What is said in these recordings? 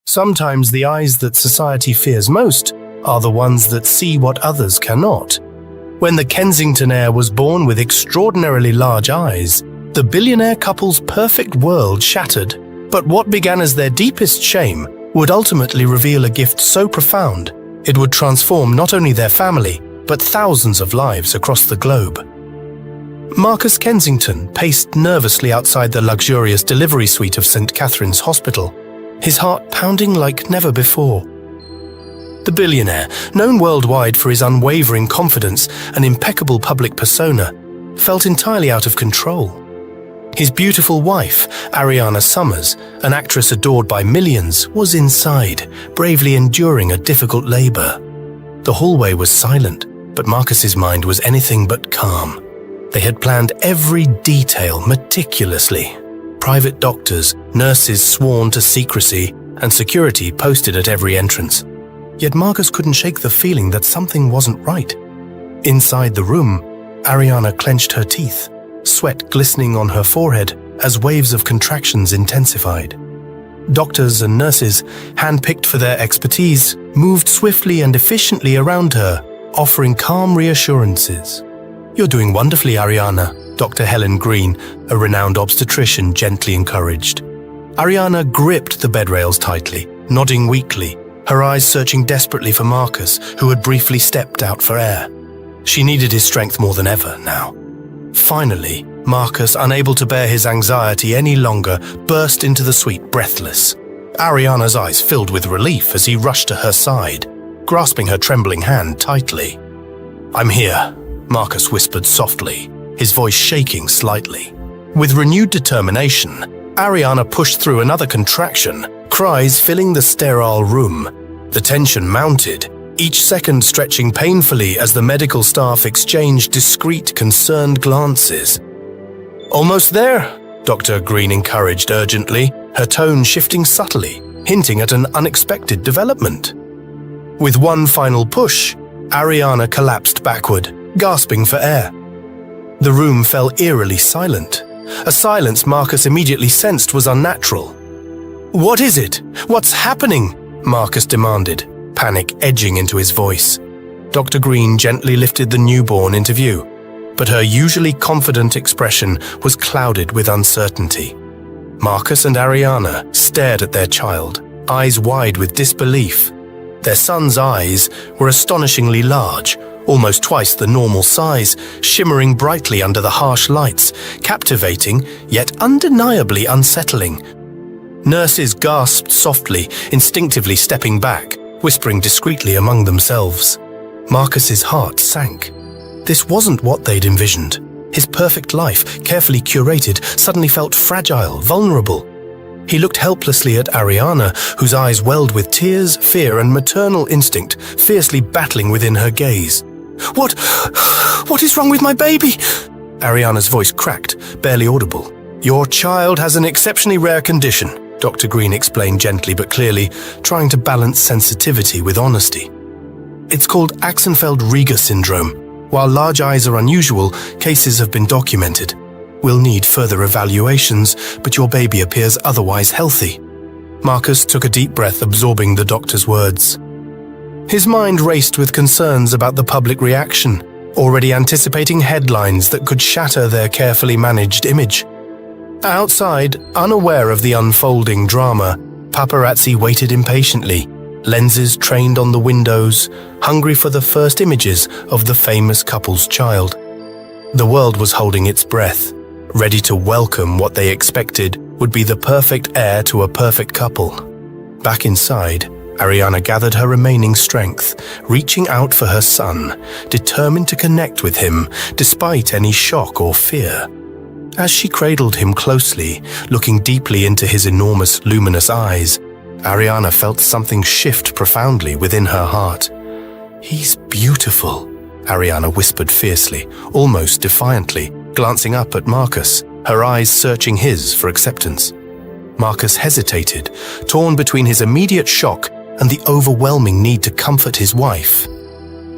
Sometimes the eyes that society fears most are the ones that see what others cannot. When the Kensington heir was born with extraordinarily large eyes, the billionaire couple's perfect world shattered. But what began as their deepest shame would ultimately reveal a gift so profound, it would transform not only their family, but thousands of lives across the globe. Marcus Kensington paced nervously outside the luxurious delivery suite of St. Catherine's Hospital, his heart pounding like never before. The billionaire, known worldwide for his unwavering confidence and impeccable public persona, felt entirely out of control. His beautiful wife, Ariana Summers, an actress adored by millions, was inside, bravely enduring a difficult labor. The hallway was silent, but Marcus's mind was anything but calm. They had planned every detail meticulously. Private doctors, nurses sworn to secrecy, and security posted at every entrance. Yet Marcus couldn't shake the feeling that something wasn't right. Inside the room, Ariana clenched her teeth, sweat glistening on her forehead as waves of contractions intensified. Doctors and nurses, handpicked for their expertise, moved swiftly and efficiently around her, offering calm reassurances. "You're doing wonderfully, Ariana," Dr. Helen Green, a renowned obstetrician, gently encouraged. Ariana gripped the bed rails tightly, nodding weakly, her eyes searching desperately for Marcus, who had briefly stepped out for air. She needed his strength more than ever now. Finally, Marcus, unable to bear his anxiety any longer, burst into the suite breathless. Ariana's eyes filled with relief as he rushed to her side, grasping her trembling hand tightly. "I'm here," Marcus whispered softly, his voice shaking slightly. With renewed determination, Ariana pushed through another contraction, cries filling the sterile room. The tension mounted, each second stretching painfully as the medical staff exchanged discreet, concerned glances. "Almost there," Dr. Green encouraged urgently, her tone shifting subtly, hinting at an unexpected development. With one final push, Ariana collapsed backward, gasping for air. The room fell eerily silent, a silence Marcus immediately sensed was unnatural. "What is it? What's happening?" Marcus demanded, panic edging into his voice. Dr. Green gently lifted the newborn into view, but her usually confident expression was clouded with uncertainty. Marcus and Ariana stared at their child, eyes wide with disbelief. Their son's eyes were astonishingly large, almost twice the normal size, shimmering brightly under the harsh lights, captivating yet undeniably unsettling. Nurses gasped softly, instinctively stepping back, whispering discreetly among themselves. Marcus's heart sank. This wasn't what they'd envisioned. His perfect life, carefully curated, suddenly felt fragile, vulnerable. He looked helplessly at Ariana, whose eyes welled with tears, fear, and maternal instinct, fiercely battling within her gaze. What is wrong with my baby?" Ariana's voice cracked, barely audible. "Your child has an exceptionally rare condition," Dr. Green explained gently but clearly, trying to balance sensitivity with honesty. "It's called Axenfeld-Rieger syndrome. While large eyes are unusual, cases have been documented. We'll need further evaluations, but your baby appears otherwise healthy." Marcus took a deep breath, absorbing the doctor's words. His mind raced with concerns about the public reaction, already anticipating headlines that could shatter their carefully managed image. Outside, unaware of the unfolding drama, paparazzi waited impatiently, lenses trained on the windows, hungry for the first images of the famous couple's child. The world was holding its breath, ready to welcome what they expected would be the perfect heir to a perfect couple. Back inside, Ariana gathered her remaining strength, reaching out for her son, determined to connect with him despite any shock or fear. As she cradled him closely, looking deeply into his enormous, luminous eyes, Ariana felt something shift profoundly within her heart. "He's beautiful," Ariana whispered fiercely, almost defiantly, glancing up at Marcus, her eyes searching his for acceptance. Marcus hesitated, torn between his immediate shock and the overwhelming need to comfort his wife.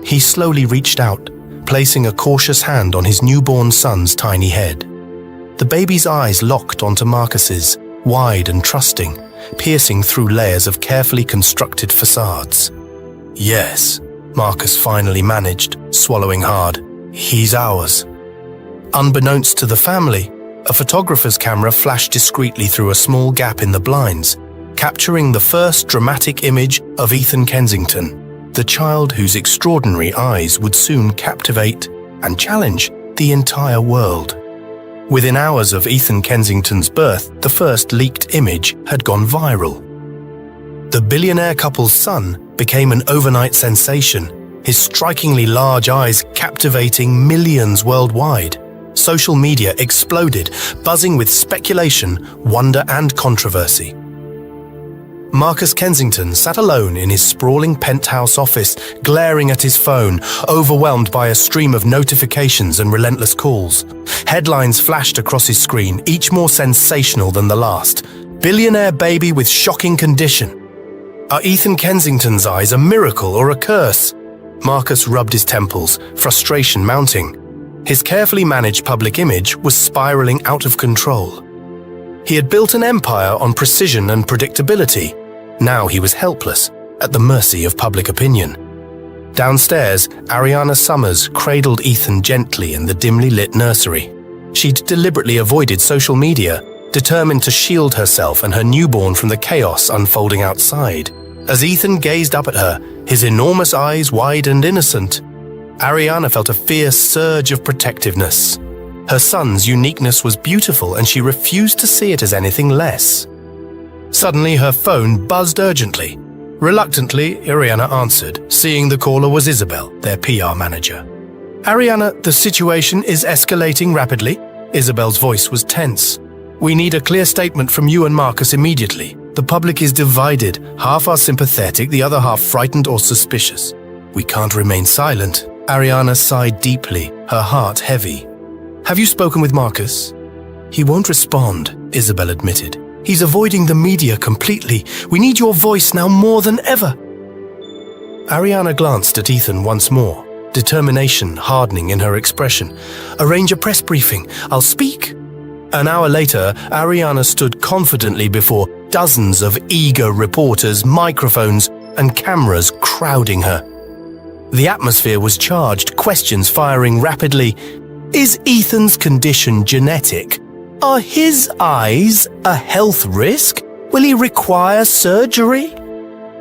He slowly reached out, placing a cautious hand on his newborn son's tiny head. The baby's eyes locked onto Marcus's, wide and trusting, piercing through layers of carefully constructed facades. "Yes," Marcus finally managed, swallowing hard. "He's ours." Unbeknownst to the family, a photographer's camera flashed discreetly through a small gap in the blinds, capturing the first dramatic image of Ethan Kensington, the child whose extraordinary eyes would soon captivate and challenge the entire world. Within hours of Ethan Kensington's birth, the first leaked image had gone viral. The billionaire couple's son became an overnight sensation, his strikingly large eyes captivating millions worldwide. Social media exploded, buzzing with speculation, wonder, and controversy. Marcus Kensington sat alone in his sprawling penthouse office, glaring at his phone, overwhelmed by a stream of notifications and relentless calls. Headlines flashed across his screen, each more sensational than the last. "Billionaire baby with shocking condition." Are Ethan Kensington's eyes a miracle or a curse? Marcus rubbed his temples, frustration mounting. His carefully managed public image was spiraling out of control. He had built an empire on precision and predictability. Now he was helpless, at the mercy of public opinion. Downstairs, Ariana Summers cradled Ethan gently in the dimly lit nursery. She'd deliberately avoided social media, determined to shield herself and her newborn from the chaos unfolding outside. As Ethan gazed up at her, his enormous eyes wide and innocent, Ariana felt a fierce surge of protectiveness. Her son's uniqueness was beautiful, and she refused to see it as anything less. Suddenly, her phone buzzed urgently. Reluctantly, Ariana answered, seeing the caller was Isabel, their PR manager. "Ariana, the situation is escalating rapidly." Isabel's voice was tense. "We need a clear statement from you and Marcus immediately. The public is divided. Half are sympathetic, the other half frightened or suspicious." "We can't remain silent." Ariana sighed deeply, her heart heavy. "Have you spoken with Marcus?" "He won't respond," Isabel admitted. "He's avoiding the media completely. We need your voice now more than ever." Ariana glanced at Ethan once more, determination hardening in her expression. "Arrange a press briefing. I'll speak." An hour later, Ariana stood confidently before dozens of eager reporters, microphones, and cameras crowding her. The atmosphere was charged, questions firing rapidly. Is Ethan's condition genetic? Are his eyes a health risk? Will he require surgery?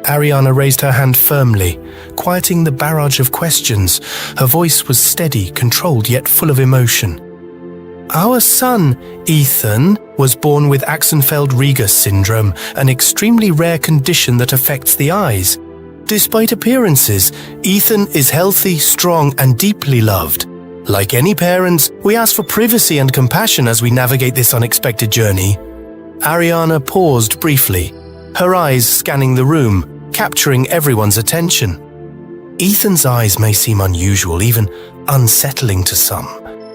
Ariana raised her hand firmly, quieting the barrage of questions. Her voice was steady, controlled, yet full of emotion. Our son, Ethan, was born with Axenfeld-Rieger syndrome, an extremely rare condition that affects the eyes. Despite appearances, Ethan is healthy, strong, and deeply loved. Like any parents, we ask for privacy and compassion as we navigate this unexpected journey. Ariana paused briefly, her eyes scanning the room, capturing everyone's attention. Ethan's eyes may seem unusual, even unsettling to some,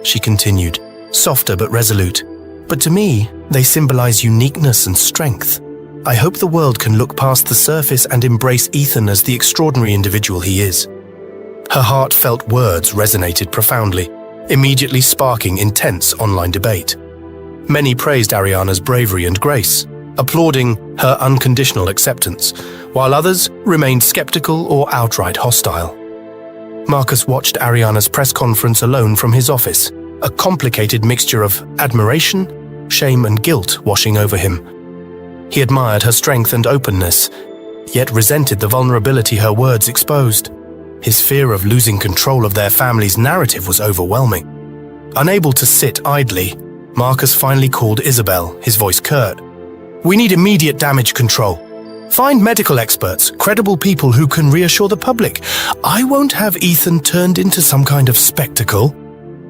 she continued, softer but resolute. But to me, they symbolize uniqueness and strength. I hope the world can look past the surface and embrace Ethan as the extraordinary individual he is. Her heartfelt words resonated profoundly, immediately sparking intense online debate. Many praised Ariana's bravery and grace, applauding her unconditional acceptance, while others remained skeptical or outright hostile. Marcus watched Ariana's press conference alone from his office, a complicated mixture of admiration, shame, and guilt washing over him. He admired her strength and openness, yet resented the vulnerability her words exposed. His fear of losing control of their family's narrative was overwhelming. Unable to sit idly, Marcus finally called Isabel, his voice curt. We need immediate damage control. Find medical experts, credible people who can reassure the public. I won't have Ethan turned into some kind of spectacle.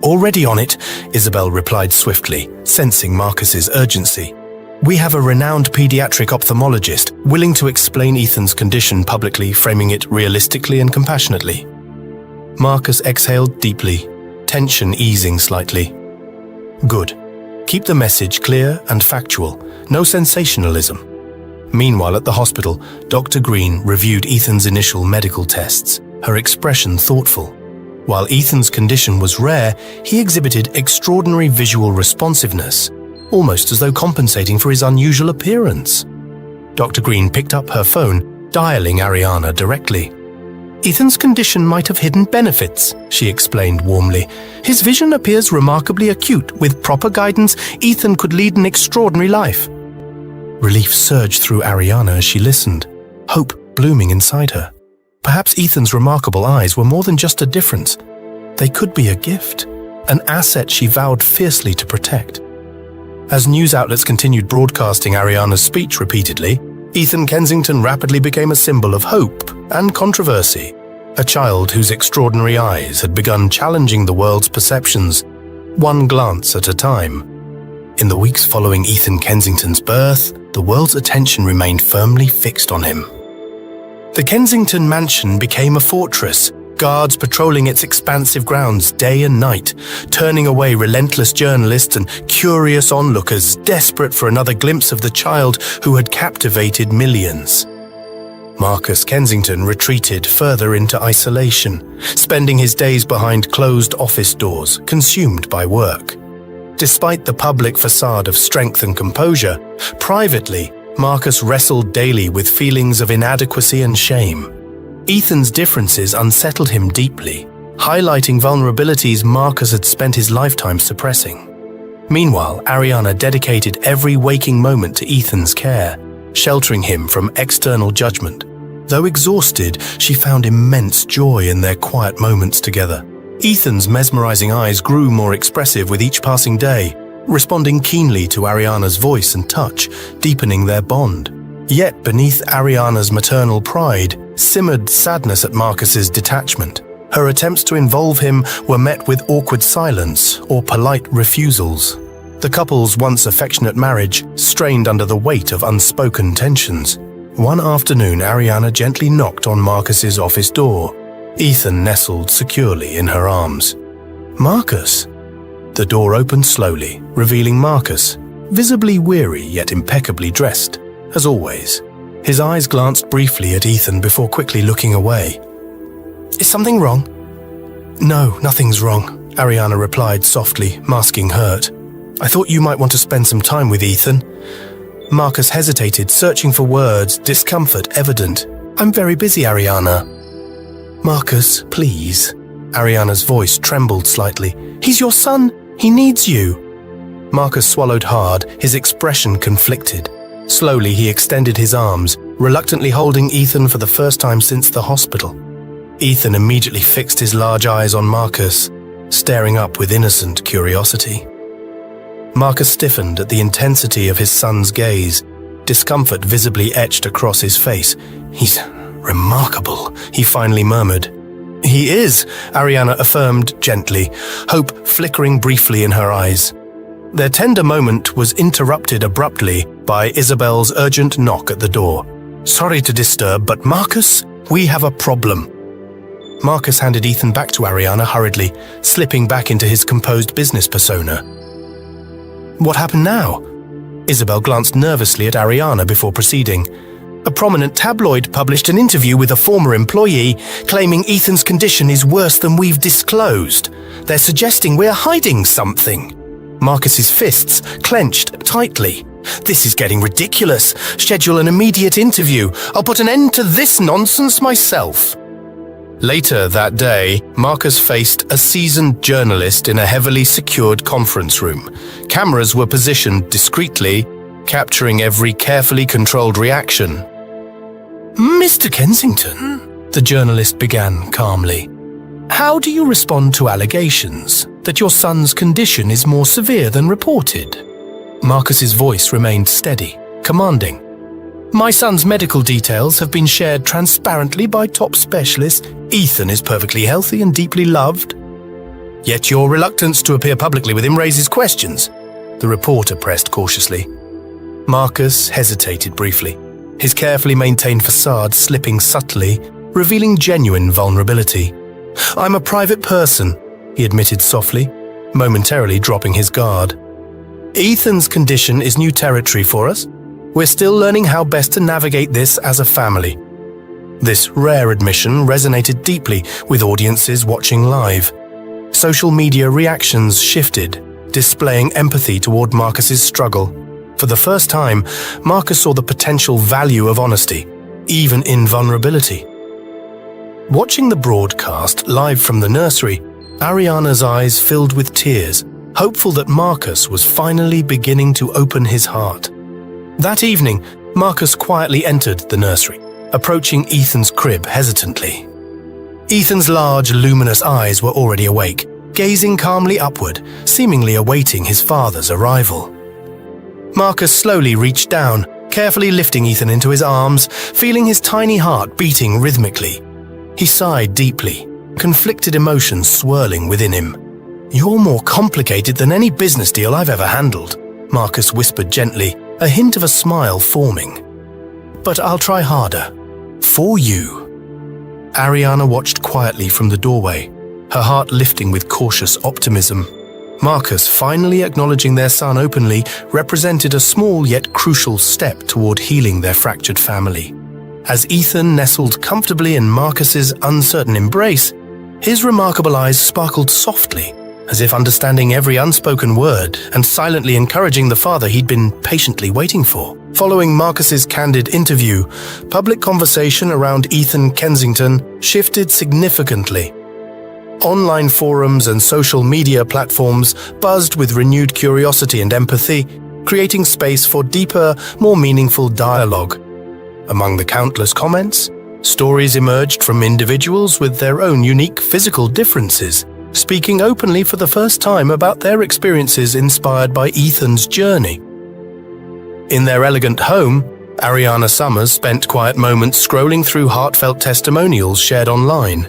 Already on it, Isabel replied swiftly, sensing Marcus's urgency. We have a renowned pediatric ophthalmologist willing to explain Ethan's condition publicly, framing it realistically and compassionately. Marcus exhaled deeply, tension easing slightly. Good. Keep the message clear and factual, no sensationalism. Meanwhile, at the hospital, Dr. Green reviewed Ethan's initial medical tests, her expression thoughtful. While Ethan's condition was rare, he exhibited extraordinary visual responsiveness, almost as though compensating for his unusual appearance. Dr. Green picked up her phone, dialing Ariana directly. "Ethan's condition might have hidden benefits," she explained warmly. "His vision appears remarkably acute. With proper guidance, Ethan could lead an extraordinary life." Relief surged through Ariana as she listened, hope blooming inside her. Perhaps Ethan's remarkable eyes were more than just a difference. They could be a gift, an asset she vowed fiercely to protect. As news outlets continued broadcasting Ariana's speech repeatedly, Ethan Kensington rapidly became a symbol of hope and controversy, a child whose extraordinary eyes had begun challenging the world's perceptions, one glance at a time. In the weeks following Ethan Kensington's birth, the world's attention remained firmly fixed on him. The Kensington mansion became a fortress, guards patrolling its expansive grounds day and night, turning away relentless journalists and curious onlookers desperate for another glimpse of the child who had captivated millions. Marcus Kensington retreated further into isolation, spending his days behind closed office doors, consumed by work. Despite the public facade of strength and composure, privately, Marcus wrestled daily with feelings of inadequacy and shame. Ethan's differences unsettled him deeply, highlighting vulnerabilities Marcus had spent his lifetime suppressing. Meanwhile, Ariana dedicated every waking moment to Ethan's care, sheltering him from external judgment. Though exhausted, she found immense joy in their quiet moments together. Ethan's mesmerizing eyes grew more expressive with each passing day, responding keenly to Ariana's voice and touch, deepening their bond. Yet beneath Ariana's maternal pride simmered sadness at Marcus's detachment. Her attempts to involve him were met with awkward silence or polite refusals. The couple's once affectionate marriage strained under the weight of unspoken tensions. One afternoon, Ariana gently knocked on Marcus's office door. Ethan nestled securely in her arms. "Marcus?" The door opened slowly, revealing Marcus, visibly weary yet impeccably dressed, as always. His eyes glanced briefly at Ethan before quickly looking away. "Is something wrong?" "No, nothing's wrong," Ariana replied softly, masking hurt. "I thought you might want to spend some time with Ethan." Marcus hesitated, searching for words, discomfort evident. "I'm very busy, Ariana." "Marcus, please." Ariana's voice trembled slightly. "He's your son. He needs you." Marcus swallowed hard, his expression conflicted. Slowly, he extended his arms, reluctantly holding Ethan for the first time since the hospital. Ethan immediately fixed his large eyes on Marcus, staring up with innocent curiosity. Marcus stiffened at the intensity of his son's gaze, discomfort visibly etched across his face. "He's remarkable," he finally murmured. "He is," Ariana affirmed gently, hope flickering briefly in her eyes. Their tender moment was interrupted abruptly by Isabel's urgent knock at the door. "Sorry to disturb, but Marcus, we have a problem." Marcus handed Ethan back to Ariana hurriedly, slipping back into his composed business persona. "What happened now?" Isabel glanced nervously at Ariana before proceeding. "A prominent tabloid published an interview with a former employee claiming Ethan's condition is worse than we've disclosed. They're suggesting we're hiding something." Marcus's fists clenched tightly. "This is getting ridiculous. Schedule an immediate interview. I'll put an end to this nonsense myself." Later that day, Marcus faced a seasoned journalist in a heavily secured conference room. Cameras were positioned discreetly, capturing every carefully controlled reaction. "Mr. Kensington," the journalist began calmly, "how do you respond to allegations that your son's condition is more severe than reported?" Marcus's voice remained steady, commanding. "My son's medical details have been shared transparently by top specialists. Ethan is perfectly healthy and deeply loved." "Yet your reluctance to appear publicly with him raises questions," the reporter pressed cautiously. Marcus hesitated briefly, his carefully maintained facade slipping subtly, revealing genuine vulnerability. "I'm a private person," he admitted softly, momentarily dropping his guard. "Ethan's condition is new territory for us. We're still learning how best to navigate this as a family." This rare admission resonated deeply with audiences watching live. Social media reactions shifted, displaying empathy toward Marcus's struggle. For the first time, Marcus saw the potential value of honesty, even in vulnerability. Watching the broadcast live from the nursery, Ariana's eyes filled with tears, hopeful that Marcus was finally beginning to open his heart. That evening, Marcus quietly entered the nursery, approaching Ethan's crib hesitantly. Ethan's large, luminous eyes were already awake, gazing calmly upward, seemingly awaiting his father's arrival. Marcus slowly reached down, carefully lifting Ethan into his arms, feeling his tiny heart beating rhythmically. He sighed deeply, conflicted emotions swirling within him. "You're more complicated than any business deal I've ever handled," Marcus whispered gently, a hint of a smile forming. "But I'll try harder. For you." Ariana watched quietly from the doorway, her heart lifting with cautious optimism. Marcus, finally acknowledging their son openly, represented a small yet crucial step toward healing their fractured family. As Ethan nestled comfortably in Marcus's uncertain embrace, his remarkable eyes sparkled softly, as if understanding every unspoken word and silently encouraging the father he'd been patiently waiting for. Following Marcus's candid interview, public conversation around Ethan Kensington shifted significantly. Online forums and social media platforms buzzed with renewed curiosity and empathy, creating space for deeper, more meaningful dialogue. Among the countless comments, stories emerged from individuals with their own unique physical differences, speaking openly for the first time about their experiences inspired by Ethan's journey. In their elegant home, Ariana Summers spent quiet moments scrolling through heartfelt testimonials shared online.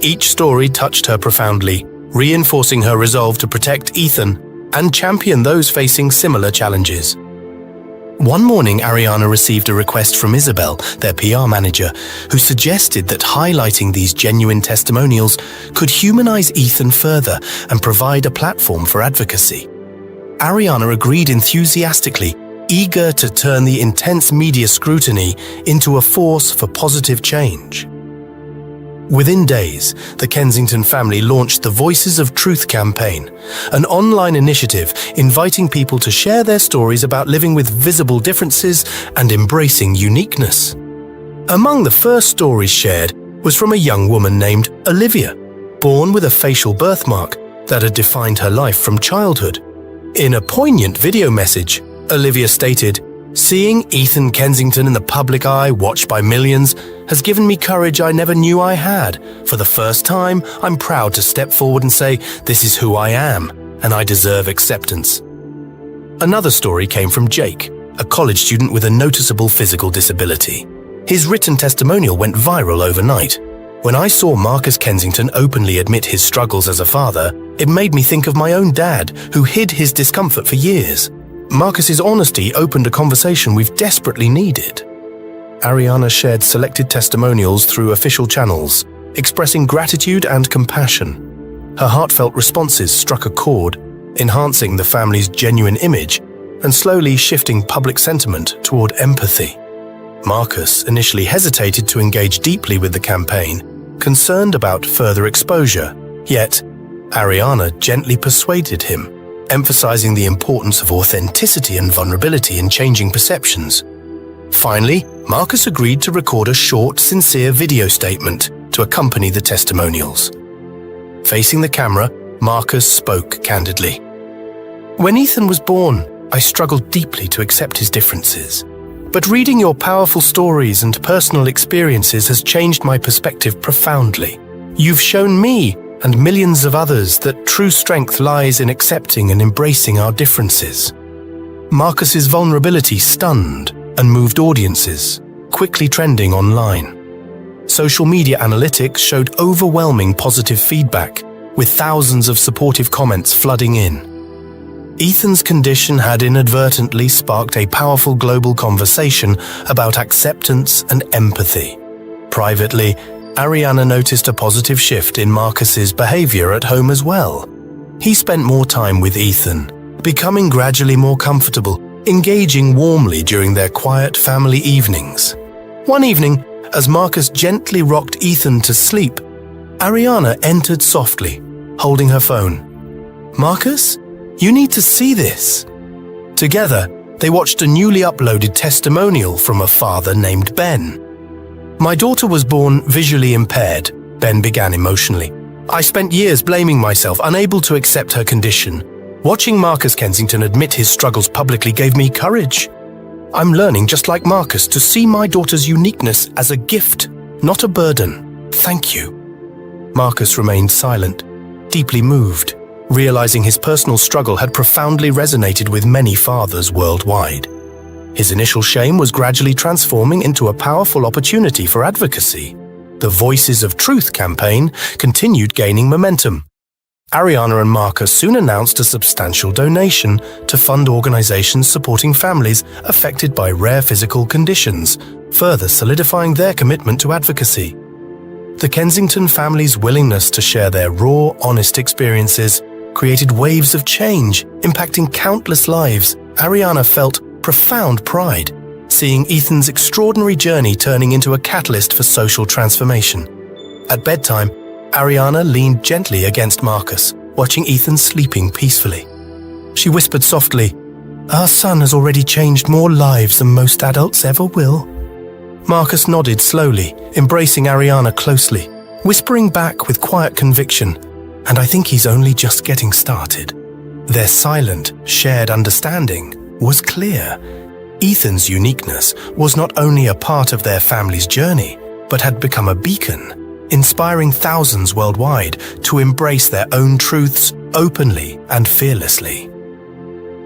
Each story touched her profoundly, reinforcing her resolve to protect Ethan and champion those facing similar challenges. One morning, Ariana received a request from Isabel, their PR manager, who suggested that highlighting these genuine testimonials could humanize Ethan further and provide a platform for advocacy. Ariana agreed enthusiastically, eager to turn the intense media scrutiny into a force for positive change. Within days, the Kensington family launched the Voices of Truth campaign, an online initiative inviting people to share their stories about living with visible differences and embracing uniqueness. Among the first stories shared was from a young woman named Olivia, born with a facial birthmark that had defined her life from childhood. In a poignant video message, Olivia stated, "Seeing Ethan Kensington in the public eye, watched by millions, has given me courage I never knew I had. For the first time, I'm proud to step forward and say, this is who I am, and I deserve acceptance." Another story came from Jake, a college student with a noticeable physical disability. His written testimonial went viral overnight. "When I saw Marcus Kensington openly admit his struggles as a father, it made me think of my own dad, who hid his discomfort for years. Marcus's honesty opened a conversation we've desperately needed." Ariana shared selected testimonials through official channels, expressing gratitude and compassion. Her heartfelt responses struck a chord, enhancing the family's genuine image and slowly shifting public sentiment toward empathy. Marcus initially hesitated to engage deeply with the campaign, concerned about further exposure, yet Ariana gently persuaded him, emphasizing the importance of authenticity and vulnerability in changing perceptions. Finally, Marcus agreed to record a short, sincere video statement to accompany the testimonials. Facing the camera, Marcus spoke candidly. "When Ethan was born, I struggled deeply to accept his differences. But reading your powerful stories and personal experiences has changed my perspective profoundly. You've shown me and millions of others that true strength lies in accepting and embracing our differences." Marcus's vulnerability stunned and moved audiences, quickly trending online. Social media analytics showed overwhelming positive feedback, with thousands of supportive comments flooding in. Ethan's condition had inadvertently sparked a powerful global conversation about acceptance and empathy. Privately, Ariana noticed a positive shift in Marcus's behavior at home as well. He spent more time with Ethan, becoming gradually more comfortable, engaging warmly during their quiet family evenings. One evening, as Marcus gently rocked Ethan to sleep, Ariana entered softly, holding her phone. "Marcus, you need to see this." Together, they watched a newly uploaded testimonial from a father named Ben. "My daughter was born visually impaired," Ben began emotionally. "I spent years blaming myself, unable to accept her condition. Watching Marcus Kensington admit his struggles publicly gave me courage. I'm learning, just like Marcus, to see my daughter's uniqueness as a gift, not a burden. Thank you." Marcus remained silent, deeply moved, realizing his personal struggle had profoundly resonated with many fathers worldwide. His initial shame was gradually transforming into a powerful opportunity for advocacy. The Voices of Truth campaign continued gaining momentum. Ariana and Marcus soon announced a substantial donation to fund organizations supporting families affected by rare physical conditions, further solidifying their commitment to advocacy. The Kensington family's willingness to share their raw, honest experiences created waves of change, impacting countless lives. Ariana felt profound pride, seeing Ethan's extraordinary journey turning into a catalyst for social transformation. At bedtime, Ariana leaned gently against Marcus, watching Ethan sleeping peacefully. She whispered softly, "Our son has already changed more lives than most adults ever will." Marcus nodded slowly, embracing Ariana closely, whispering back with quiet conviction, "And I think he's only just getting started." Their silent, shared understanding was clear. Ethan's uniqueness was not only a part of their family's journey, but had become a beacon, inspiring thousands worldwide to embrace their own truths openly and fearlessly.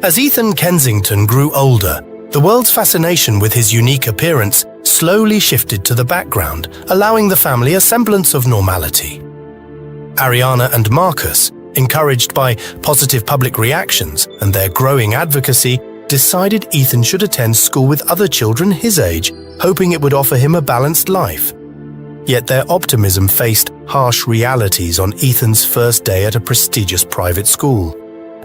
As Ethan Kensington grew older, the world's fascination with his unique appearance slowly shifted to the background, allowing the family a semblance of normality. Ariana and Marcus, encouraged by positive public reactions and their growing advocacy, decided Ethan should attend school with other children his age, hoping it would offer him a balanced life. Yet their optimism faced harsh realities on Ethan's first day at a prestigious private school.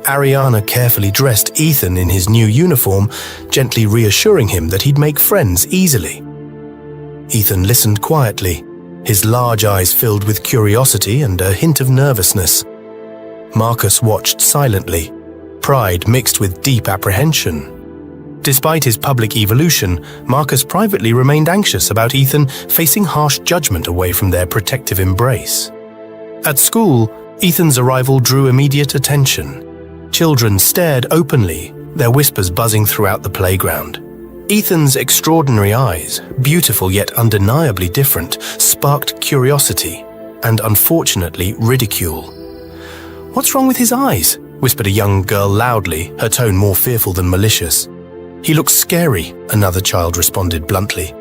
Ariana carefully dressed Ethan in his new uniform, gently reassuring him that he'd make friends easily. Ethan listened quietly, his large eyes filled with curiosity and a hint of nervousness. Marcus watched silently, pride mixed with deep apprehension. Despite his public evolution, Marcus privately remained anxious about Ethan facing harsh judgment away from their protective embrace. At school, Ethan's arrival drew immediate attention. Children stared openly, their whispers buzzing throughout the playground. Ethan's extraordinary eyes, beautiful yet undeniably different, sparked curiosity and, unfortunately, ridicule. "What's wrong with his eyes?" whispered a young girl loudly, her tone more fearful than malicious. "He looks scary," another child responded bluntly.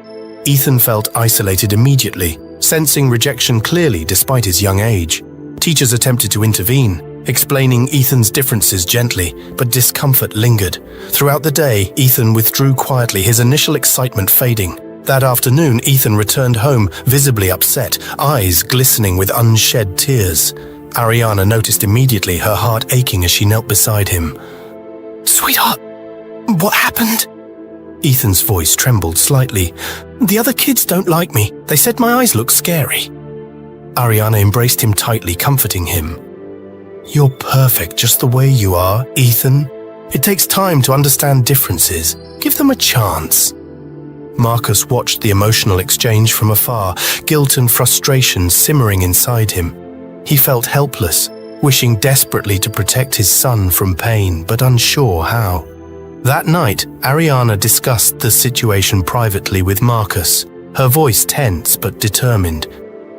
Ethan felt isolated immediately, sensing rejection clearly despite his young age. Teachers attempted to intervene, explaining Ethan's differences gently, but discomfort lingered. Throughout the day, Ethan withdrew quietly, his initial excitement fading. That afternoon, Ethan returned home, visibly upset, eyes glistening with unshed tears. Ariana noticed immediately, her heart aching as she knelt beside him. "Sweetheart, what happened?" Ethan's voice trembled slightly. "The other kids don't like me. They said my eyes look scary." Ariana embraced him tightly, comforting him. "You're perfect just the way you are, Ethan. It takes time to understand differences. Give them a chance." Marcus watched the emotional exchange from afar, guilt and frustration simmering inside him. He felt helpless, wishing desperately to protect his son from pain, but unsure how. That night, Ariana discussed the situation privately with Marcus, her voice tense but determined.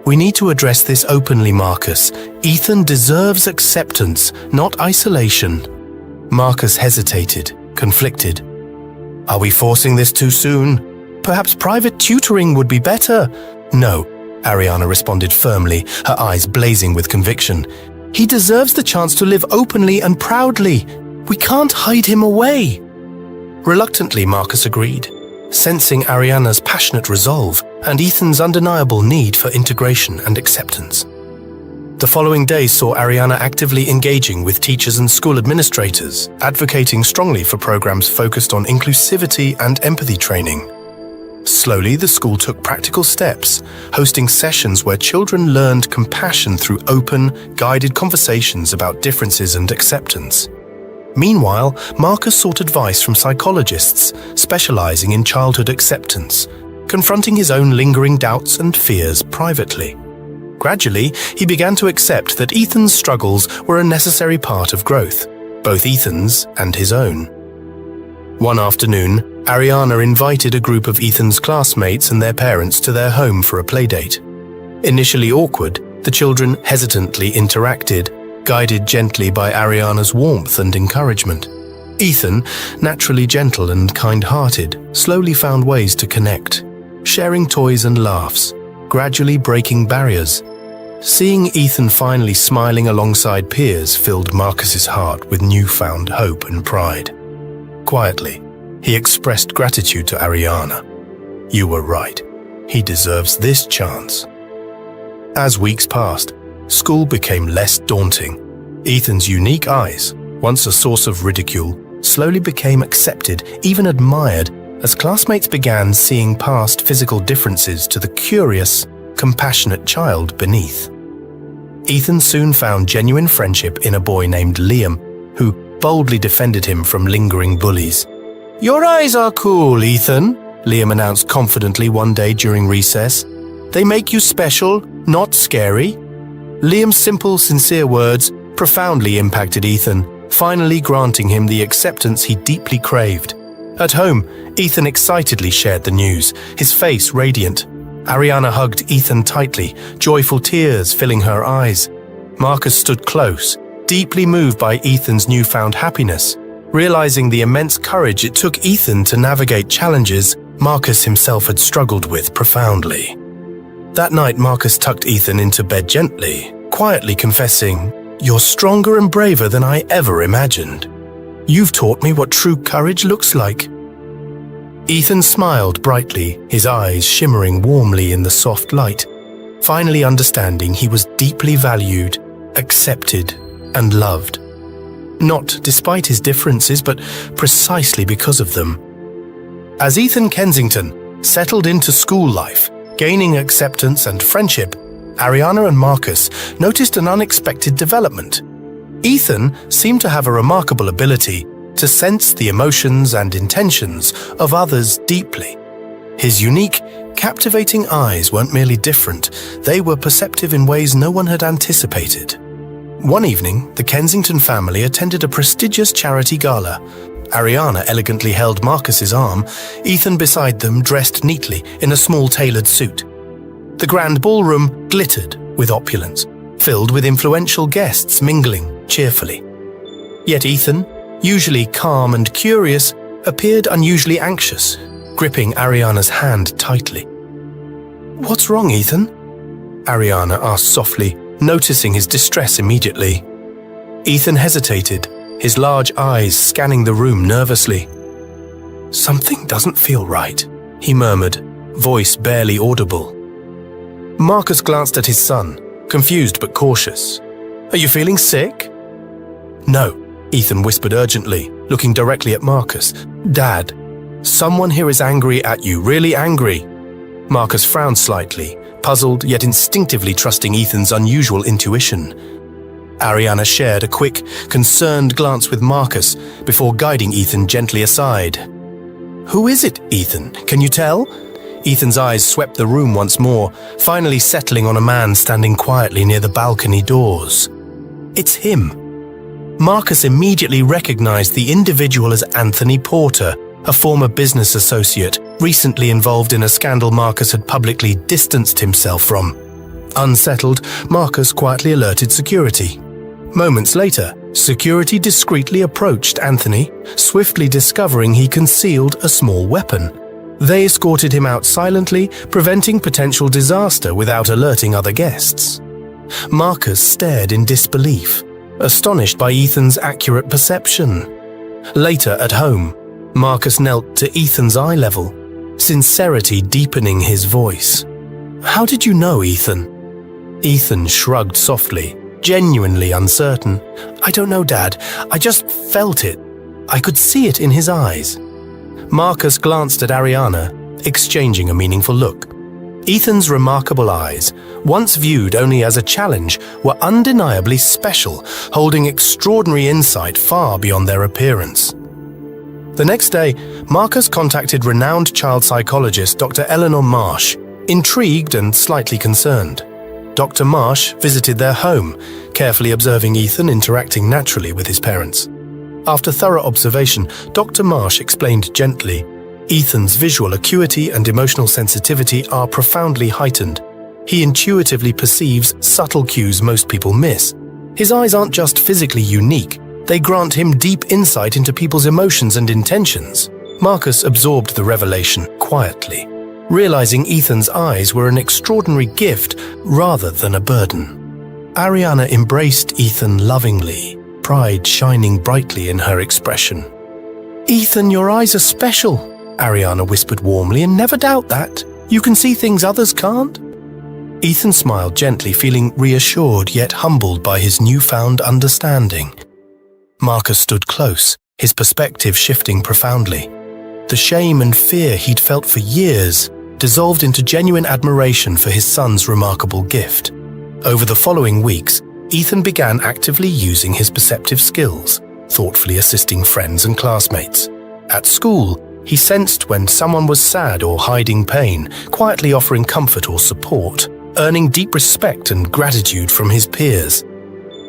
"We need to address this openly, Marcus. Ethan deserves acceptance, not isolation." Marcus hesitated, conflicted. "Are we forcing this too soon? Perhaps private tutoring would be better." "No," Ariana responded firmly, her eyes blazing with conviction. "He deserves the chance to live openly and proudly. We can't hide him away." Reluctantly, Marcus agreed, sensing Ariana's passionate resolve and Ethan's undeniable need for integration and acceptance. The following days saw Ariana actively engaging with teachers and school administrators, advocating strongly for programs focused on inclusivity and empathy training. Slowly, the school took practical steps, hosting sessions where children learned compassion through open, guided conversations about differences and acceptance. Meanwhile, Marcus sought advice from psychologists specializing in childhood acceptance, confronting his own lingering doubts and fears privately. Gradually, he began to accept that Ethan's struggles were a necessary part of growth, both Ethan's and his own. One afternoon, Ariana invited a group of Ethan's classmates and their parents to their home for a playdate. Initially awkward, the children hesitantly interacted, guided gently by Ariana's warmth and encouragement. Ethan, naturally gentle and kind-hearted, slowly found ways to connect, sharing toys and laughs, gradually breaking barriers. Seeing Ethan finally smiling alongside peers filled Marcus's heart with newfound hope and pride. Quietly, he expressed gratitude to Ariana. "You were right. He deserves this chance." As weeks passed, school became less daunting. Ethan's unique eyes, once a source of ridicule, slowly became accepted, even admired, as classmates began seeing past physical differences to the curious, compassionate child beneath. Ethan soon found genuine friendship in a boy named Liam, who boldly defended him from lingering bullies. "Your eyes are cool, Ethan," Liam announced confidently one day during recess. "They make you special, not scary." Liam's simple, sincere words profoundly impacted Ethan, finally granting him the acceptance he deeply craved. At home, Ethan excitedly shared the news, his face radiant. Ariana hugged Ethan tightly, joyful tears filling her eyes. Marcus stood close, deeply moved by Ethan's newfound happiness. Realizing the immense courage it took Ethan to navigate challenges Marcus himself had struggled with profoundly. That night, Marcus tucked Ethan into bed gently, quietly confessing, "You're stronger and braver than I ever imagined. You've taught me what true courage looks like." Ethan smiled brightly, his eyes shimmering warmly in the soft light, finally understanding he was deeply valued, accepted, and loved. Not despite his differences, but precisely because of them. As Ethan Kensington settled into school life, gaining acceptance and friendship, Ariana and Marcus noticed an unexpected development. Ethan seemed to have a remarkable ability to sense the emotions and intentions of others deeply. His unique, captivating eyes weren't merely different, they were perceptive in ways no one had anticipated. One evening, the Kensington family attended a prestigious charity gala. Ariana elegantly held Marcus's arm, Ethan beside them dressed neatly in a small tailored suit. The grand ballroom glittered with opulence, filled with influential guests mingling cheerfully. Yet Ethan, usually calm and curious, appeared unusually anxious, gripping Ariana's hand tightly. "What's wrong, Ethan?" Ariana asked softly, noticing his distress immediately. Ethan hesitated, his large eyes scanning the room nervously. "Something doesn't feel right," he murmured, voice barely audible. Marcus glanced at his son, confused but cautious. "Are you feeling sick?" "No," Ethan whispered urgently, looking directly at Marcus. "Dad, someone here is angry at you, really angry." Marcus frowned slightly, puzzled yet instinctively trusting Ethan's unusual intuition. Ariana shared a quick, concerned glance with Marcus before guiding Ethan gently aside. "Who is it, Ethan? Can you tell?" Ethan's eyes swept the room once more, finally settling on a man standing quietly near the balcony doors. "It's him." Marcus immediately recognized the individual as Anthony Porter, a former business associate, recently involved in a scandal Marcus had publicly distanced himself from. Unsettled, Marcus quietly alerted security. Moments later, security discreetly approached Anthony, swiftly discovering he concealed a small weapon. They escorted him out silently, preventing potential disaster without alerting other guests. Marcus stared in disbelief, astonished by Ethan's accurate perception. Later at home, Marcus knelt to Ethan's eye level, sincerity deepening his voice. "How did you know, Ethan?" Ethan shrugged softly, genuinely uncertain. "I don't know, Dad. I just felt it. I could see it in his eyes." Marcus glanced at Ariana, exchanging a meaningful look. Ethan's remarkable eyes, once viewed only as a challenge, were undeniably special, holding extraordinary insight far beyond their appearance. The next day, Marcus contacted renowned child psychologist Dr. Eleanor Marsh, intrigued and slightly concerned. Dr. Marsh visited their home, carefully observing Ethan interacting naturally with his parents. After thorough observation, Dr. Marsh explained gently, Ethan's visual acuity and emotional sensitivity are profoundly heightened. He intuitively perceives subtle cues most people miss. His eyes aren't just physically unique, they grant him deep insight into people's emotions and intentions. Marcus absorbed the revelation quietly, realizing Ethan's eyes were an extraordinary gift rather than a burden. Ariana embraced Ethan lovingly, pride shining brightly in her expression. "Ethan, your eyes are special," Ariana whispered warmly, "and never doubt that. You can see things others can't." Ethan smiled gently, feeling reassured yet humbled by his newfound understanding. Marcus stood close, his perspective shifting profoundly. The shame and fear he'd felt for years dissolved into genuine admiration for his son's remarkable gift. Over the following weeks, Ethan began actively using his perceptive skills, thoughtfully assisting friends and classmates. At school, he sensed when someone was sad or hiding pain, quietly offering comfort or support, earning deep respect and gratitude from his peers.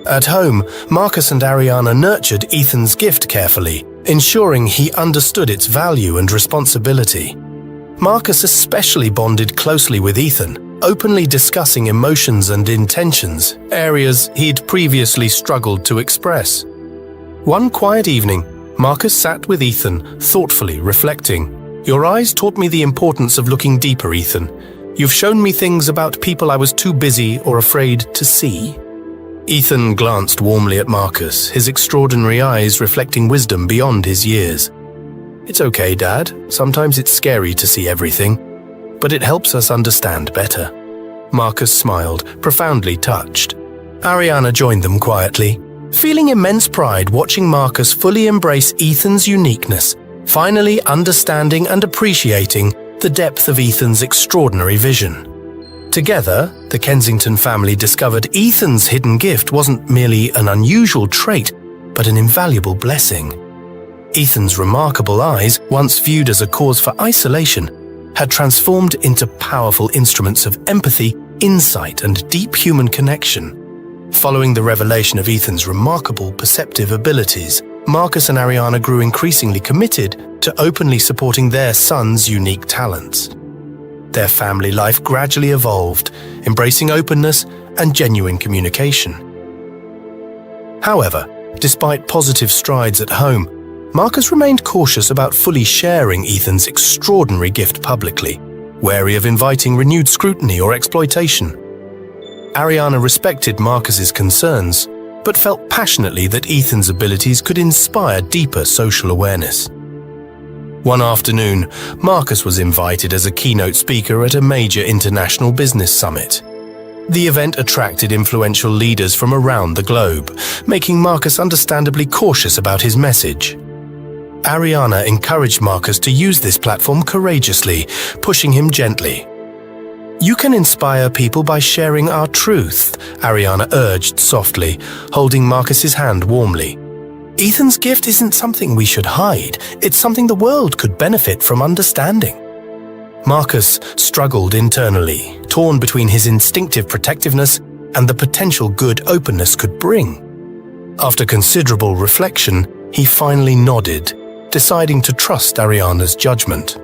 At home, Marcus and Ariana nurtured Ethan's gift carefully, ensuring he understood its value and responsibility. Marcus especially bonded closely with Ethan, openly discussing emotions and intentions, areas he'd previously struggled to express. One quiet evening, Marcus sat with Ethan, thoughtfully reflecting. "Your eyes taught me the importance of looking deeper, Ethan. You've shown me things about people I was too busy or afraid to see." Ethan glanced warmly at Marcus, his extraordinary eyes reflecting wisdom beyond his years. "It's okay, Dad. Sometimes it's scary to see everything, but it helps us understand better." Marcus smiled, profoundly touched. Ariana joined them quietly, feeling immense pride watching Marcus fully embrace Ethan's uniqueness, finally understanding and appreciating the depth of Ethan's extraordinary vision. Together, the Kensington family discovered Ethan's hidden gift wasn't merely an unusual trait, but an invaluable blessing. Ethan's remarkable eyes, once viewed as a cause for isolation, had transformed into powerful instruments of empathy, insight, and deep human connection. Following the revelation of Ethan's remarkable perceptive abilities, Marcus and Ariana grew increasingly committed to openly supporting their son's unique talents. Their family life gradually evolved, embracing openness and genuine communication. However, despite positive strides at home, Marcus remained cautious about fully sharing Ethan's extraordinary gift publicly, wary of inviting renewed scrutiny or exploitation. Ariana respected Marcus's concerns, but felt passionately that Ethan's abilities could inspire deeper social awareness. One afternoon, Marcus was invited as a keynote speaker at a major international business summit. The event attracted influential leaders from around the globe, making Marcus understandably cautious about his message. Ariana encouraged Marcus to use this platform courageously, pushing him gently. "You can inspire people by sharing our truth," Ariana urged softly, holding Marcus's hand warmly. "Ethan's gift isn't something we should hide, it's something the world could benefit from understanding." Marcus struggled internally, torn between his instinctive protectiveness and the potential good openness could bring. After considerable reflection, he finally nodded, deciding to trust Ariana's judgment.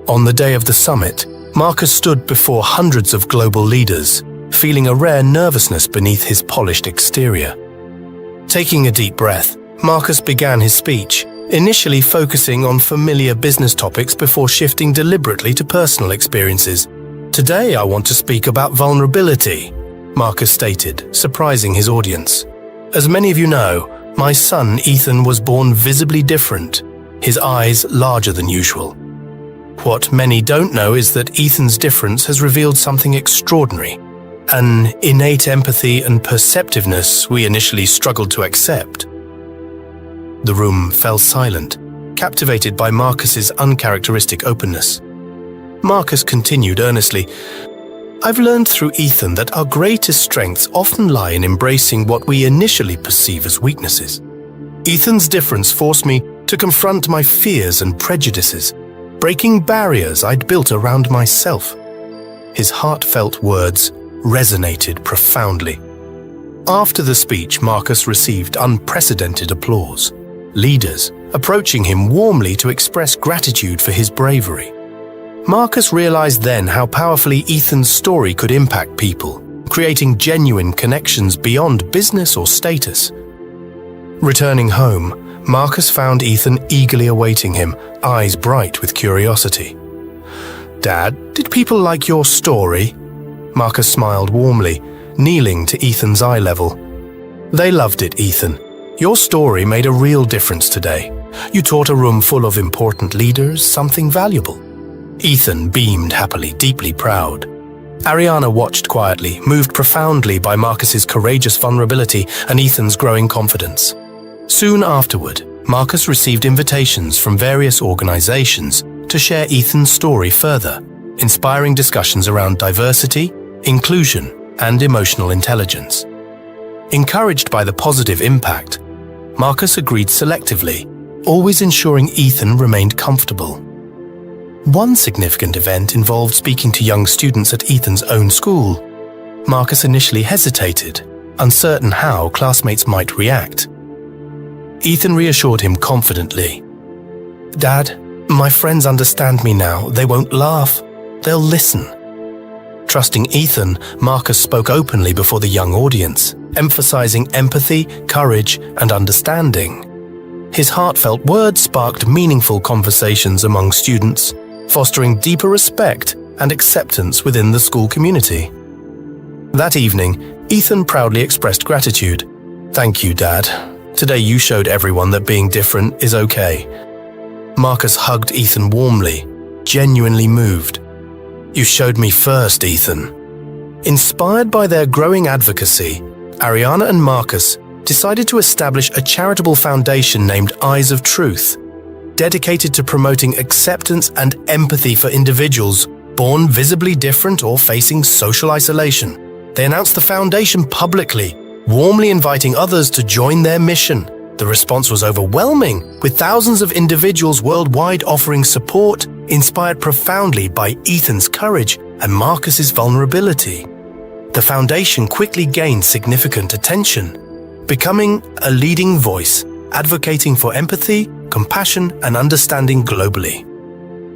On the day of the summit, Marcus stood before hundreds of global leaders, feeling a rare nervousness beneath his polished exterior. Taking a deep breath, Marcus began his speech, initially focusing on familiar business topics before shifting deliberately to personal experiences. "Today I want to speak about vulnerability," Marcus stated, surprising his audience. "As many of you know, my son Ethan was born visibly different, his eyes larger than usual. What many don't know is that Ethan's difference has revealed something extraordinary, an innate empathy and perceptiveness we initially struggled to accept." The room fell silent, captivated by Marcus's uncharacteristic openness. Marcus continued earnestly, "I've learned through Ethan that our greatest strengths often lie in embracing what we initially perceive as weaknesses. Ethan's difference forced me to confront my fears and prejudices, breaking barriers I'd built around myself." His heartfelt words resonated profoundly. After the speech, Marcus received unprecedented applause, leaders approaching him warmly to express gratitude for his bravery. Marcus realized then how powerfully Ethan's story could impact people, creating genuine connections beyond business or status. Returning home, Marcus found Ethan eagerly awaiting him, eyes bright with curiosity. "Dad, did people like your story?" Marcus smiled warmly, kneeling to Ethan's eye level. "They loved it, Ethan. Your story made a real difference today. You taught a room full of important leaders something valuable." Ethan beamed happily, deeply proud. Ariana watched quietly, moved profoundly by Marcus's courageous vulnerability and Ethan's growing confidence. Soon afterward, Marcus received invitations from various organizations to share Ethan's story further, inspiring discussions around diversity, inclusion, and emotional intelligence. Encouraged by the positive impact, Marcus agreed selectively, always ensuring Ethan remained comfortable. One significant event involved speaking to young students at Ethan's own school. Marcus initially hesitated, uncertain how classmates might react. Ethan reassured him confidently. "Dad, my friends understand me now. They won't laugh. They'll listen." Trusting Ethan, Marcus spoke openly before the young audience, emphasizing empathy, courage, and understanding. His heartfelt words sparked meaningful conversations among students, fostering deeper respect and acceptance within the school community. That evening, Ethan proudly expressed gratitude. "Thank you, Dad. Today you showed everyone that being different is okay." Marcus hugged Ethan warmly, genuinely moved. "You showed me first, Ethan." Inspired by their growing advocacy, Ariana and Marcus decided to establish a charitable foundation named Eyes of Truth, dedicated to promoting acceptance and empathy for individuals born visibly different or facing social isolation. They announced the foundation publicly, warmly inviting others to join their mission. The response was overwhelming, with thousands of individuals worldwide offering support, inspired profoundly by Ethan's courage and Marcus's vulnerability. The foundation quickly gained significant attention, becoming a leading voice, advocating for empathy, compassion, and understanding globally.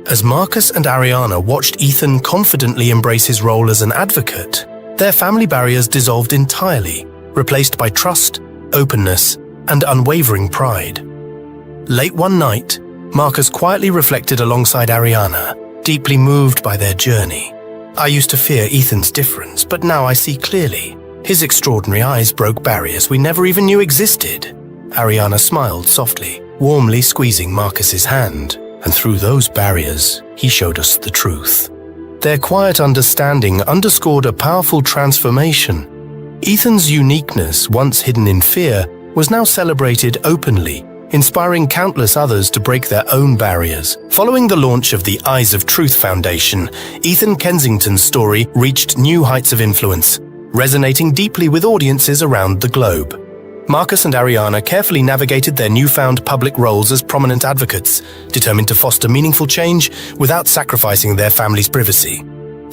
As Marcus and Ariana watched Ethan confidently embrace his role as an advocate, their family barriers dissolved entirely, replaced by trust, openness, and unwavering pride. Late one night, Marcus quietly reflected alongside Ariana, deeply moved by their journey. "I used to fear Ethan's difference, but now I see clearly. His extraordinary eyes broke barriers we never even knew existed." Ariana smiled softly, warmly squeezing Marcus's hand, and through those barriers, he showed us the truth. Their quiet understanding underscored a powerful transformation. Ethan's uniqueness, once hidden in fear, was now celebrated openly, inspiring countless others to break their own barriers. Following the launch of the Eyes of Truth Foundation, Ethan Kensington's story reached new heights of influence, resonating deeply with audiences around the globe. Marcus and Ariana carefully navigated their newfound public roles as prominent advocates, determined to foster meaningful change without sacrificing their family's privacy.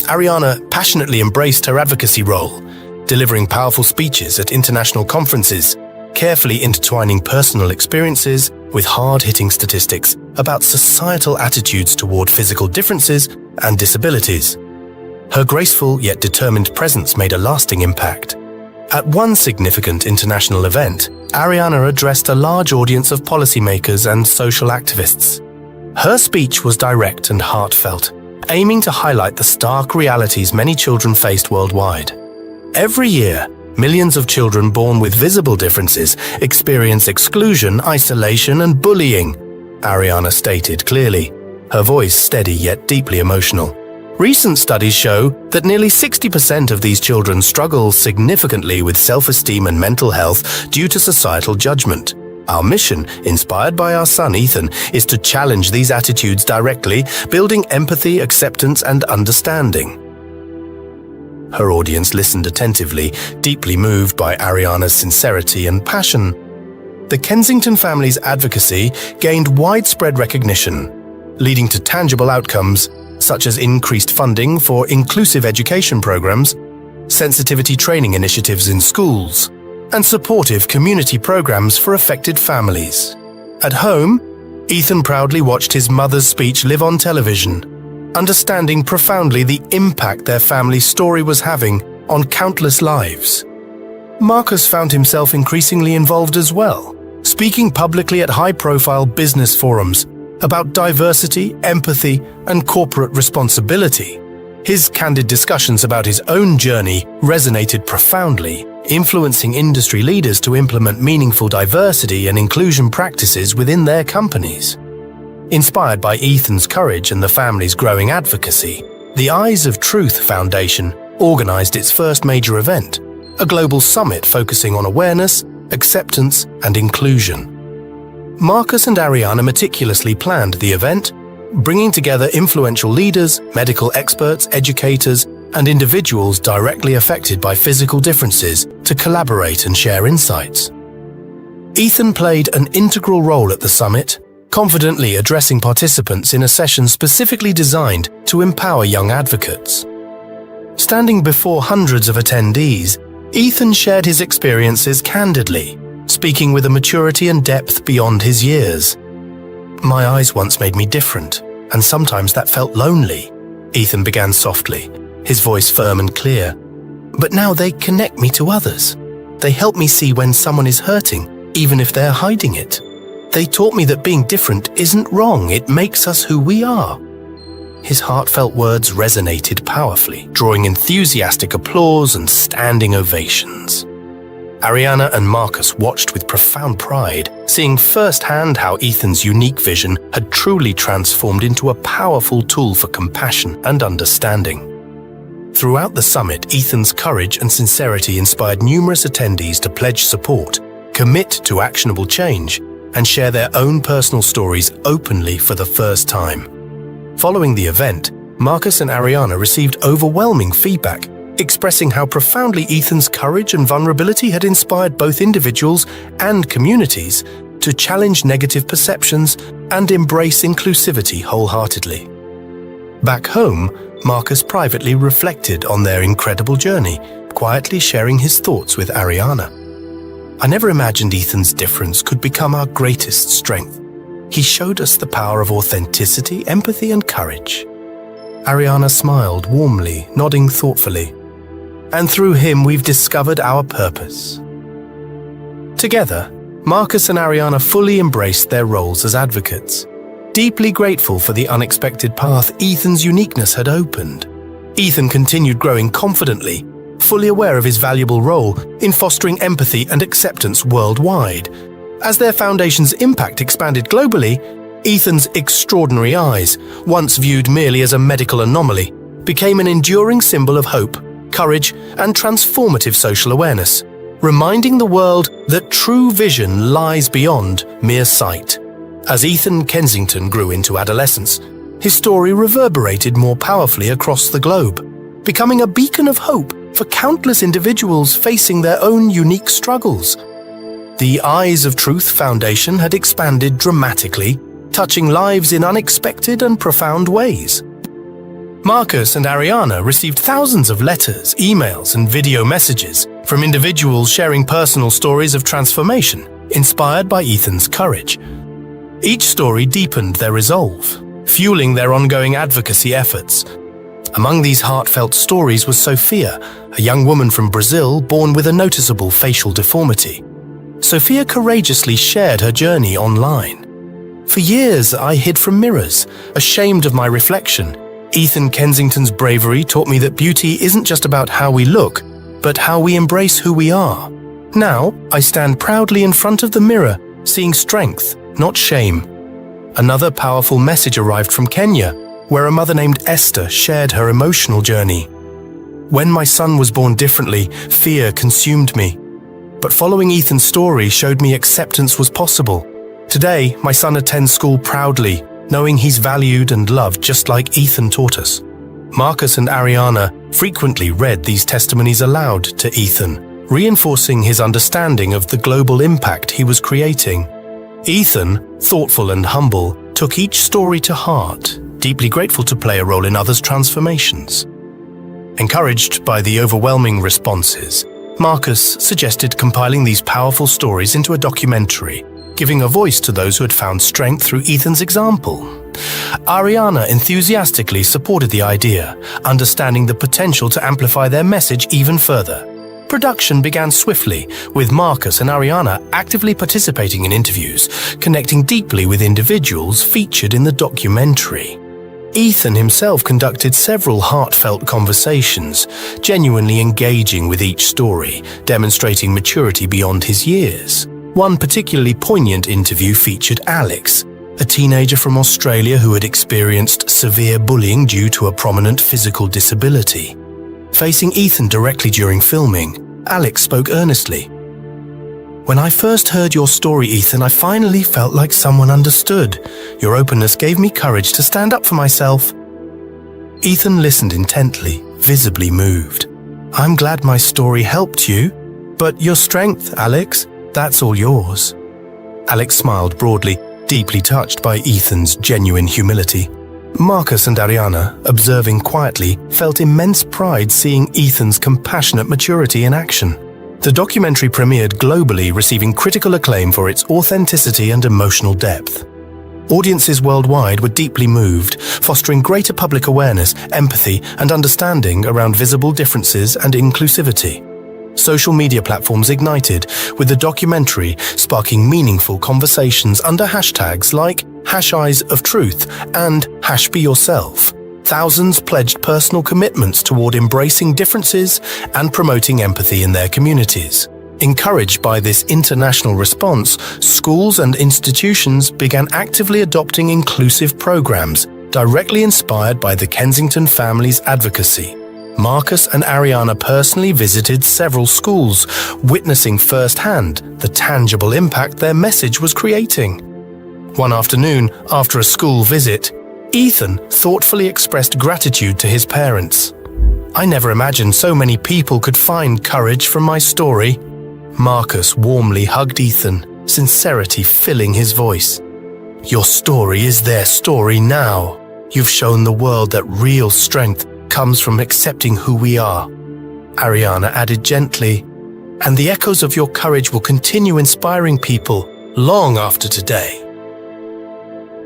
Ariana passionately embraced her advocacy role, delivering powerful speeches at international conferences, carefully intertwining personal experiences with hard-hitting statistics about societal attitudes toward physical differences and disabilities. Her graceful yet determined presence made a lasting impact. At one significant international event, Ariana addressed a large audience of policymakers and social activists. Her speech was direct and heartfelt, aiming to highlight the stark realities many children faced worldwide. Every year, millions of children born with visible differences experience exclusion, isolation, and bullying, Ariana stated clearly, her voice steady yet deeply emotional. Recent studies show that nearly 60% of these children struggle significantly with self-esteem and mental health due to societal judgment, Our mission, inspired by our son Ethan, is to challenge these attitudes directly, building empathy, acceptance, and understanding. Her audience listened attentively, deeply moved by Ariana's sincerity and passion. The Kensington family's advocacy gained widespread recognition, leading to tangible outcomes such as increased funding for inclusive education programs, sensitivity training initiatives in schools, and supportive community programs for affected families. At home, Ethan proudly watched his mother's speech live on television, understanding profoundly the impact their family's story was having on countless lives. Marcus found himself increasingly involved as well, speaking publicly at high-profile business forums about diversity, empathy, and corporate responsibility. His candid discussions about his own journey resonated profoundly, influencing industry leaders to implement meaningful diversity and inclusion practices within their companies. Inspired by Ethan's courage and the family's growing advocacy, the Eyes of Truth Foundation organized its first major event, a global summit focusing on awareness, acceptance, and inclusion. Marcus and Ariana meticulously planned the event, bringing together influential leaders, medical experts, educators, and individuals directly affected by physical differences to collaborate and share insights. Ethan played an integral role at the summit, confidently addressing participants in a session specifically designed to empower young advocates. Standing before hundreds of attendees, Ethan shared his experiences candidly, speaking with a maturity and depth beyond his years. "My eyes once made me different, and sometimes that felt lonely," Ethan began softly, his voice firm and clear. "But now they connect me to others. They help me see when someone is hurting, even if they're hiding it. They taught me that being different isn't wrong, it makes us who we are." His heartfelt words resonated powerfully, drawing enthusiastic applause and standing ovations. Ariana and Marcus watched with profound pride, seeing firsthand how Ethan's unique vision had truly transformed into a powerful tool for compassion and understanding. Throughout the summit, Ethan's courage and sincerity inspired numerous attendees to pledge support, commit to actionable change, and share their own personal stories openly for the first time. Following the event, Marcus and Ariana received overwhelming feedback, expressing how profoundly Ethan's courage and vulnerability had inspired both individuals and communities to challenge negative perceptions and embrace inclusivity wholeheartedly. Back home, Marcus privately reflected on their incredible journey, quietly sharing his thoughts with Ariana. "I never imagined Ethan's difference could become our greatest strength. He showed us the power of authenticity, empathy, and courage." Ariana smiled warmly, nodding thoughtfully. "And through him we've discovered our purpose." Together, Marcus and Ariana fully embraced their roles as advocates, deeply grateful for the unexpected path Ethan's uniqueness had opened. Ethan continued growing confidently, fully aware of his valuable role in fostering empathy and acceptance worldwide. As their foundation's impact expanded globally, Ethan's extraordinary eyes, once viewed merely as a medical anomaly, became an enduring symbol of hope, courage, and transformative social awareness, reminding the world that true vision lies beyond mere sight. As Ethan Kensington grew into adolescence, his story reverberated more powerfully across the globe, becoming a beacon of hope for countless individuals facing their own unique struggles. The Eyes of Truth Foundation had expanded dramatically, touching lives in unexpected and profound ways. Marcus and Ariana received thousands of letters, emails, and video messages from individuals sharing personal stories of transformation, inspired by Ethan's courage. Each story deepened their resolve, fueling their ongoing advocacy efforts. Among these heartfelt stories was Sophia, a young woman from Brazil born with a noticeable facial deformity. Sophia courageously shared her journey online. "For years, I hid from mirrors, ashamed of my reflection. Ethan Kensington's bravery taught me that beauty isn't just about how we look, but how we embrace who we are. Now, I stand proudly in front of the mirror, seeing strength, not shame." Another powerful message arrived from Kenya, where a mother named Esther shared her emotional journey. "When my son was born differently, fear consumed me. But following Ethan's story showed me acceptance was possible. Today, my son attends school proudly, knowing he's valued and loved just like Ethan taught us. Marcus and Ariana frequently read these testimonies aloud to Ethan, reinforcing his understanding of the global impact he was creating. Ethan, thoughtful and humble, took each story to heart, deeply grateful to play a role in others' transformations. Encouraged by the overwhelming responses, Marcus suggested compiling these powerful stories into a documentary, giving a voice to those who had found strength through Ethan's example. Ariana enthusiastically supported the idea, understanding the potential to amplify their message even further. Production began swiftly, with Marcus and Ariana actively participating in interviews, connecting deeply with individuals featured in the documentary. Ethan himself conducted several heartfelt conversations, genuinely engaging with each story, demonstrating maturity beyond his years. One particularly poignant interview featured Alex, a teenager from Australia who had experienced severe bullying due to a prominent physical disability. Facing Ethan directly during filming, Alex spoke earnestly. "When I first heard your story, Ethan, I finally felt like someone understood. Your openness gave me courage to stand up for myself." Ethan listened intently, visibly moved. "I'm glad my story helped you, but your strength, Alex, that's all yours." Alex smiled broadly, deeply touched by Ethan's genuine humility. Marcus and Ariana, observing quietly, felt immense pride seeing Ethan's compassionate maturity in action. The documentary premiered globally, receiving critical acclaim for its authenticity and emotional depth. Audiences worldwide were deeply moved, fostering greater public awareness, empathy, and understanding around visible differences and inclusivity. Social media platforms ignited, with the documentary sparking meaningful conversations under hashtags like #EyesOfTruth and #BeYourself. Thousands pledged personal commitments toward embracing differences and promoting empathy in their communities. Encouraged by this international response, schools and institutions began actively adopting inclusive programs directly inspired by the Kensington family's advocacy. Marcus and Ariana personally visited several schools, witnessing firsthand the tangible impact their message was creating. One afternoon, after a school visit, Ethan thoughtfully expressed gratitude to his parents. "I never imagined so many people could find courage from my story." Marcus warmly hugged Ethan, sincerity filling his voice. "Your story is their story now. You've shown the world that real strength comes from accepting who we are." Ariana added gently, "And the echoes of your courage will continue inspiring people long after today."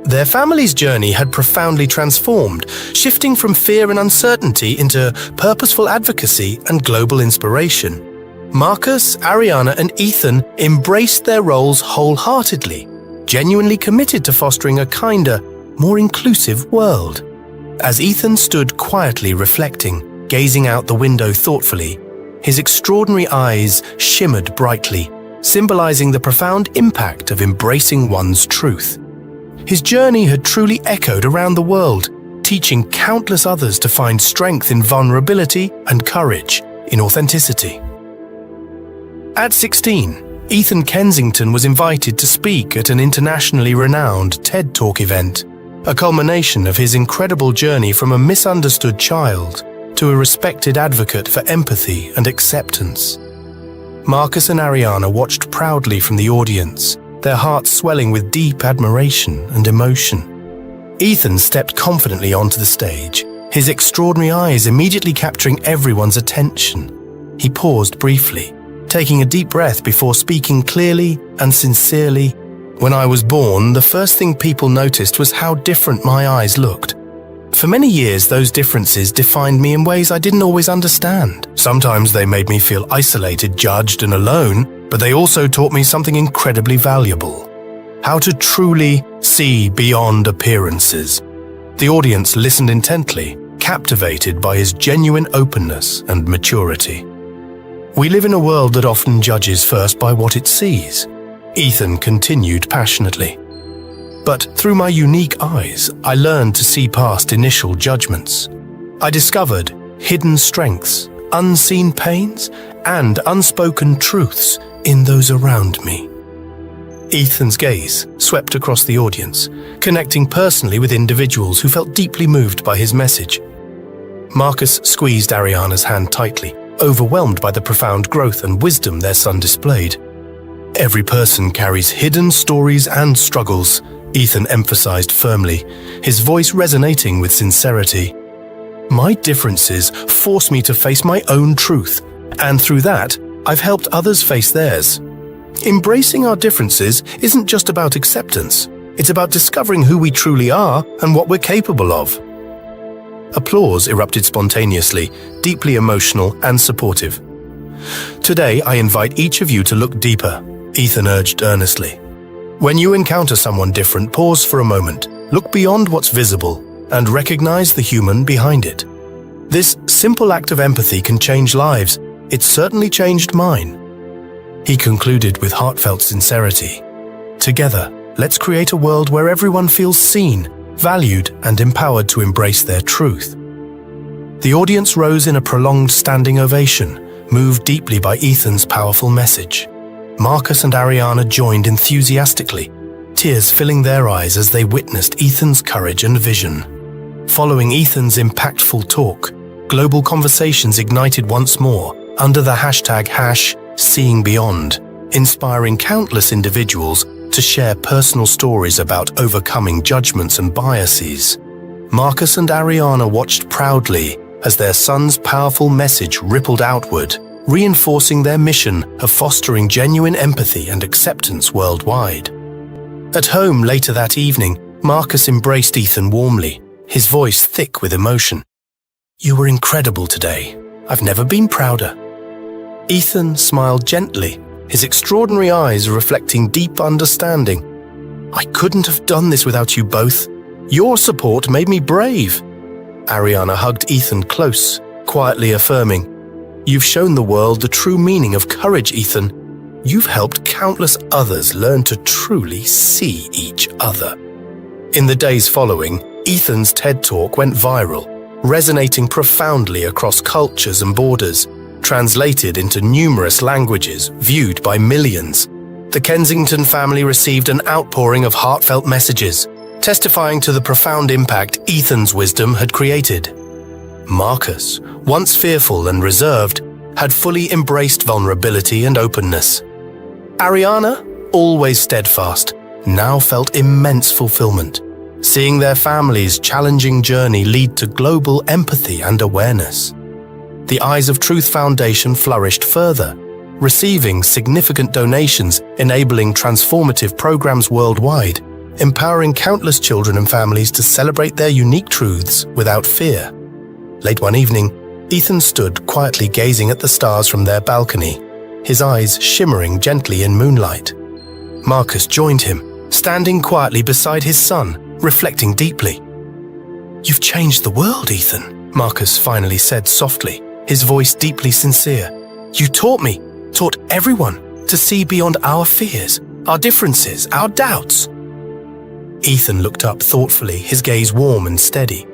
Their family's journey had profoundly transformed, shifting from fear and uncertainty into purposeful advocacy and global inspiration. Marcus, Ariana, and Ethan embraced their roles wholeheartedly, genuinely committed to fostering a kinder, more inclusive world. As Ethan stood quietly reflecting, gazing out the window thoughtfully, his extraordinary eyes shimmered brightly, symbolizing the profound impact of embracing one's truth. His journey had truly echoed around the world, teaching countless others to find strength in vulnerability and courage in authenticity. At 16, Ethan Kensington was invited to speak at an internationally renowned TED Talk event, a culmination of his incredible journey from a misunderstood child to a respected advocate for empathy and acceptance. Marcus and Ariana watched proudly from the audience, their hearts swelling with deep admiration and emotion. Ethan stepped confidently onto the stage, his extraordinary eyes immediately capturing everyone's attention. He paused briefly, taking a deep breath before speaking clearly and sincerely. "When I was born, the first thing people noticed was how different my eyes looked. For many years, those differences defined me in ways I didn't always understand. Sometimes they made me feel isolated, judged, and alone, but they also taught me something incredibly valuable: how to truly see beyond appearances." The audience listened intently, captivated by his genuine openness and maturity. "We live in a world that often judges first by what it sees," Ethan continued passionately. "But through my unique eyes, I learned to see past initial judgments. I discovered hidden strengths, unseen pains, and unspoken truths in those around me. Ethan's gaze swept across the audience, connecting personally with individuals who felt deeply moved by his message. Marcus squeezed Ariana's hand tightly, overwhelmed by the profound growth and wisdom their son displayed. Every person carries hidden stories and struggles, Ethan emphasized firmly, his voice resonating with sincerity. My differences force me to face my own truth, and through that, I've helped others face theirs. Embracing our differences isn't just about acceptance, it's about discovering who we truly are and what we're capable of. Applause erupted spontaneously, deeply emotional and supportive. Today, I invite each of you to look deeper, Ethan urged earnestly. When you encounter someone different, pause for a moment, look beyond what's visible, and recognize the human behind it. This simple act of empathy can change lives. It's certainly changed mine. He concluded with heartfelt sincerity. Together, let's create a world where everyone feels seen, valued, and empowered to embrace their truth. The audience rose in a prolonged standing ovation, moved deeply by Ethan's powerful message. Marcus and Ariana joined enthusiastically, tears filling their eyes as they witnessed Ethan's courage and vision. Following Ethan's impactful talk, global conversations ignited once more under the hashtag #SeeingBeyond, inspiring countless individuals to share personal stories about overcoming judgments and biases. Marcus and Ariana watched proudly as their son's powerful message rippled outward, reinforcing their mission of fostering genuine empathy and acceptance worldwide. At home later that evening, Marcus embraced Ethan warmly, his voice thick with emotion. "You were incredible today. I've never been prouder." Ethan smiled gently, his extraordinary eyes reflecting deep understanding. "I couldn't have done this without you both. Your support made me brave." Ariana hugged Ethan close, quietly affirming, "You've shown the world the true meaning of courage, Ethan. You've helped countless others learn to truly see each other." In the days following, Ethan's TED Talk went viral, resonating profoundly across cultures and borders, translated into numerous languages, viewed by millions. The Kensington family received an outpouring of heartfelt messages, testifying to the profound impact Ethan's wisdom had created. Marcus, once fearful and reserved, had fully embraced vulnerability and openness. Ariana, always steadfast, now felt immense fulfillment, seeing their family's challenging journey lead to global empathy and awareness. The Eyes of Truth Foundation flourished further, receiving significant donations enabling transformative programs worldwide, empowering countless children and families to celebrate their unique truths without fear. Late one evening, Ethan stood quietly gazing at the stars from their balcony, his eyes shimmering gently in moonlight. Marcus joined him, standing quietly beside his son, reflecting deeply. "You've changed the world, Ethan," Marcus finally said softly, his voice deeply sincere. "You taught everyone to see beyond our fears, our differences, our doubts." Ethan looked up thoughtfully, his gaze warm and steady.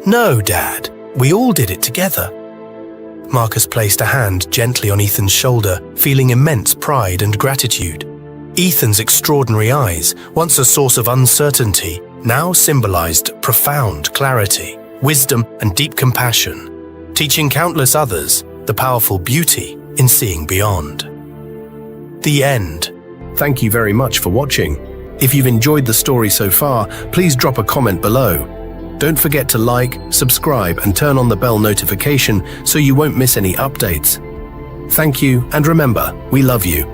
"No, Dad, we all did it together." Marcus placed a hand gently on Ethan's shoulder, feeling immense pride and gratitude. Ethan's extraordinary eyes, once a source of uncertainty, now symbolized profound clarity, wisdom, and deep compassion, teaching countless others the powerful beauty in seeing beyond. The end. Thank you very much for watching. If you've enjoyed the story so far, please drop a comment below. Don't forget to like, subscribe, and turn on the bell notification so you won't miss any updates. Thank you, and remember, we love you.